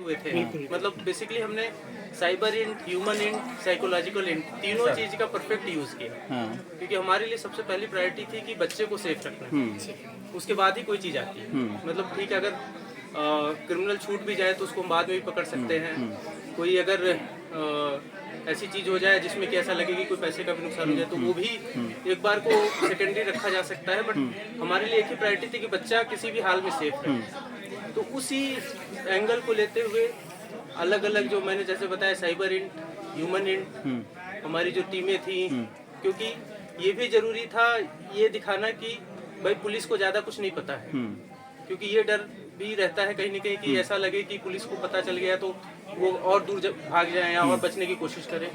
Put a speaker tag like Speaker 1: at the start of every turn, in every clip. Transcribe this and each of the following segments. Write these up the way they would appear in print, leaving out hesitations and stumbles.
Speaker 1: हुए थे। मतलब बेसिकली हमने cyber int, human int, psychological int तीनों चीज का परफेक्ट यूज किया। क्योंकि हमारे लिए सबसे पहली प्रायोरिटी थी कि बच्चे को सेफ रखना, उसके बाद ही कोई चीज आती है। मतलब ठीक है, अगर क्रिमिनल छूट भी जाए तो उसको हम बाद में भी पकड़ सकते हैं। कोई अगर ऐसी चीज हो जाए जिसमें कि ऐसा लगे कि कोई पैसे का भी नुकसान हो जाए तो वो भी एक बार को सेकेंडरी रखा जा सकता है। बट हमारे लिए एक ही प्रायोरिटी थी कि बच्चा किसी भी हाल में सेफ रहे। तो उसी एंगल को लेते हुए अलग अलग जो मैंने जैसे बताया साइबर इंट, ह्यूमन इंट, हमारी जो टीमें थी, क्योंकि ये भी जरूरी था ये दिखाना कि भाई पुलिस को ज़्यादा कुछ नहीं पता है। क्योंकि ये डर भी रहता है कहीं ना कहीं कि ऐसा लगे कि पुलिस को पता चल गया तो वो और दूर भाग जाए या और बचने की कोशिश करें।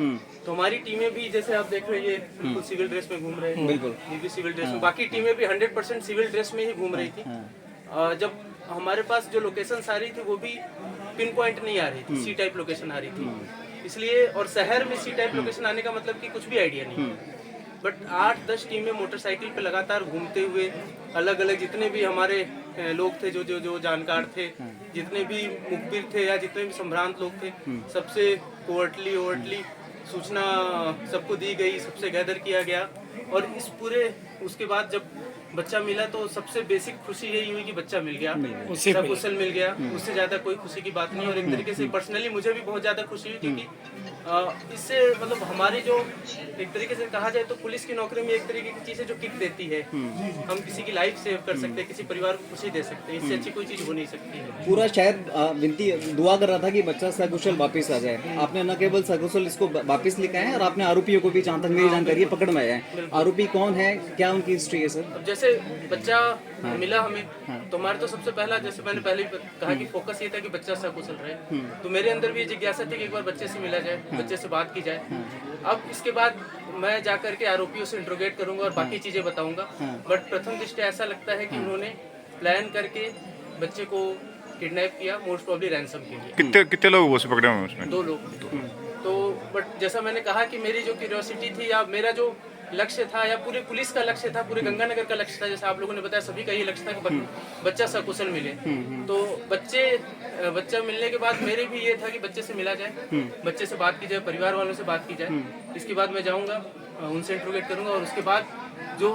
Speaker 1: तो हमारी टीमें भी जैसे आप देख रहे हैं बिल्कुल सिविल ड्रेस में घूम रहे हैं। बिल्कुल ये भी सिविल ड्रेस में, बाकी टीमें भी 100% सिविल ड्रेस में ही घूम रही थी। जब हमारे पास जो लोकेशन आ रही थी वो भी पिन पॉइंट नहीं आ रही थी, सी टाइप लोकेशन आ रही थी। इसलिए और शहर में सी टाइप लोकेशन आने का मतलब कि कुछ भी आइडिया नहीं। बट 8-10 टीमें मोटरसाइकिल पे लगातार घूमते हुए अलग अलग जितने भी हमारे लोग थे जो जानकार थे, जितने भी मुखबिर थे या जितने भी संभ्रांत लोग थे, सबसे कोवर्टली सूचना सबको दी गई, सबसे गैदर किया गया। और इस पूरे उसके बाद जब बच्चा मिला तो सबसे बेसिक खुशी यही हुई कि बच्चा मिल गया, सकुशल मिल गया। उससे ज़्यादा कोई खुशी की बात नहीं। और एक तरीके से पर्सनली मुझे भी बहुत ज़्यादा खुशी हुई क्योंकि इससे मतलब हमारी जो एक तरीके से कहा जाए तो पुलिस की नौकरी में एक तरीके की चीज़ है जो किक देती है। हम किसी की लाइफ सेव कर सकते हैं, किसी परिवार को खुशी दे सकते हैं, इससे अच्छी कोई चीज़ हो नहीं सकती है।
Speaker 2: पूरा शहर विनती दुआ कर रहा था कि बच्चा सकुशल वापस आ जाए। आपने न केवल सकुशल इसको वापस लिखा है और आपने आरोपियों को भी, जहाँ तक मेरी जानकारी है, पकड़ में आया है। आरोपी कौन है, क्या उनकी हिस्ट्री है सर?
Speaker 1: अब जैसे बच्चा मिला हमें तो हमारे तो सबसे पहला, जैसे मैंने पहले ही कहा कि फोकस ये था कि बच्चा सकुशल रहे। तो मेरे अंदर भी ये जिज्ञासा थी कि एक बार बच्चे से मिला जाए, बच्चे से बात की जाए। अब इसके बाद मैं जाकर के आरोपियों से इंट्रोगेट करूंगा और बाकी चीजें बताऊंगा। बट प्रथम दृष्टया ऐसा लगता है कि उन्होंने प्लान करके बच्चे को किडनैप किया, मोस्ट प्रॉब्ली रैंसम के लिए।
Speaker 3: कितने लोग वो से पकड़े हुए हैं उसमें?
Speaker 1: 2 लोग। तो बट जैसा मैंने कहा कि मेरी जो क्यूरियोसिटी थी या मेरा जो लक्ष्य था या पूरी पुलिस का लक्ष्य था, पूरे गंगानगर का लक्ष्य था, जैसे आप लोगों ने बताया सभी का ये लक्ष्य था कि बच्चा सकुशल मिले। तो बच्चा मिलने के बाद मेरे भी ये था कि बच्चे से मिला जाए, बच्चे से बात की जाए, परिवार वालों से बात की जाए। इसके बाद मैं जाऊंगा, उनसे इंट्रोगेट करूंगा और उसके बाद जो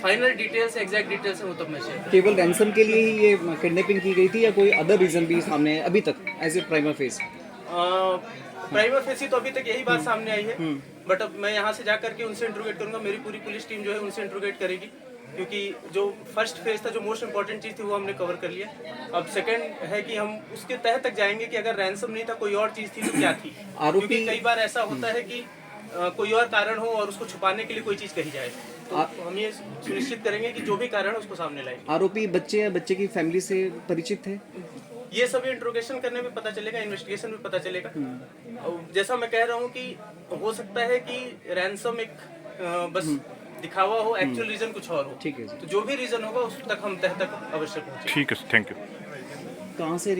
Speaker 1: फाइनल डिटेल्स, एग्जैक्ट डिटेल्स है वो तब मैं शेयर करूंगा।
Speaker 2: केवल रैंसम के लिए ही ये किडनैपिंग की गई थी या कोई अदर रीजन भी सामने है अभी तक as a prima facie?
Speaker 1: Prima facie तो अभी तक यही बात सामने आई है। बट अब मैं यहाँ से जाकर के उनसे इंट्रोगेट करूंगा, मेरी पूरी पुलिस टीम जो है उनसे इंट्रोगेट करेगी। क्योंकि जो फर्स्ट फेज था, जो मोस्ट इंपॉर्टेंट चीज़ थी, वो हमने कवर कर लिया। अब सेकंड है कि हम उसके तह तक जाएंगे कि अगर रैंसम नहीं था, कोई और चीज़ थी तो क्या थी। क्योंकि कई बार ऐसा होता है कि कोई और कारण हो और उसको छुपाने के लिए कोई चीज़ कही जाए। तो हम ये सुनिश्चित करेंगे कि जो भी कारण है उसको सामने लाएंगे।
Speaker 2: आरोपी बच्चे या बच्चे की फैमिली से परिचित थे?
Speaker 1: ये सभी इंट्रोगेशन करने में पता चलेगा, इन्वेस्टिगेशन में पता चलेगा। जैसा मैं कह रहा हूँ कि हो सकता है कि रैंसम एक बस दिखावा हो, एक्चुअल रीजन कुछ और हो।
Speaker 2: ठीक है।
Speaker 1: तो जो भी रीजन होगा उस तक हम तह तक अवश्य पहुंचेंगे।
Speaker 3: ठीक है, थैंक यू।
Speaker 2: कहाँ से